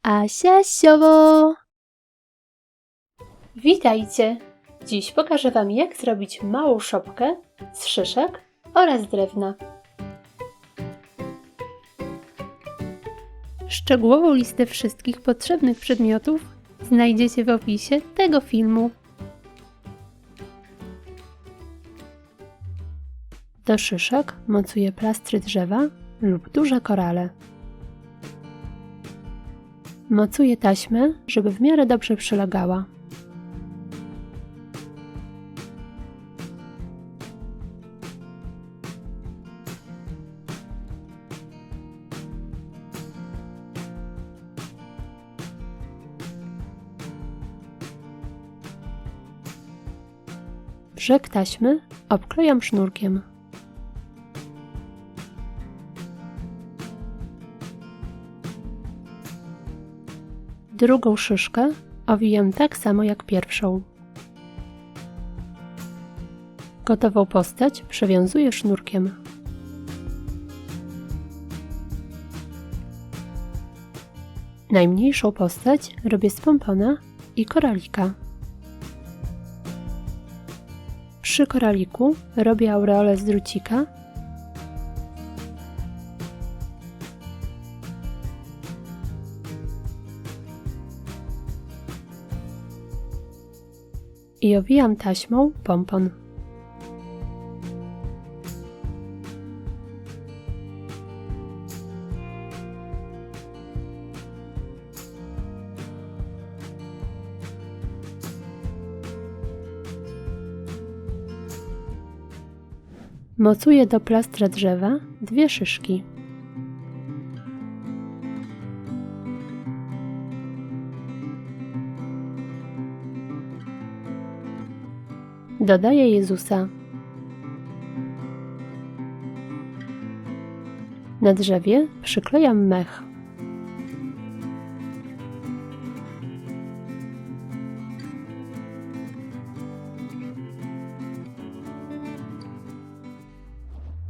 Asia Siowo! Witajcie! Dziś pokażę Wam, jak zrobić małą szopkę z szyszek oraz drewna. Szczegółową listę wszystkich potrzebnych przedmiotów znajdziecie w opisie tego filmu. Do szyszek mocuję plastry drzewa lub duże korale. Mocuję taśmę, żeby w miarę dobrze przylegała. Brzeg taśmy obklejam sznurkiem. Drugą szyszkę owijam tak samo jak pierwszą. Gotową postać przewiązuję sznurkiem. Najmniejszą postać robię z pompona i koralika. Przy koraliku robię aureolę z drucika i owijam taśmą pompon. Mocuję do plastra drzewa 2 szyszki. Dodaję Jezusa. Na drzewie przyklejam mech.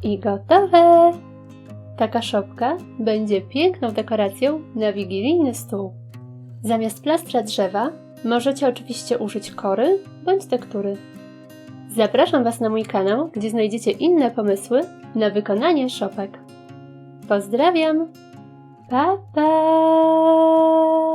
I gotowe! Taka szopka będzie piękną dekoracją na wigilijny stół. Zamiast plastra drzewa możecie oczywiście użyć kory bądź tektury. Zapraszam Was na mój kanał, gdzie znajdziecie inne pomysły na wykonanie szopek. Pozdrawiam! Pa, pa!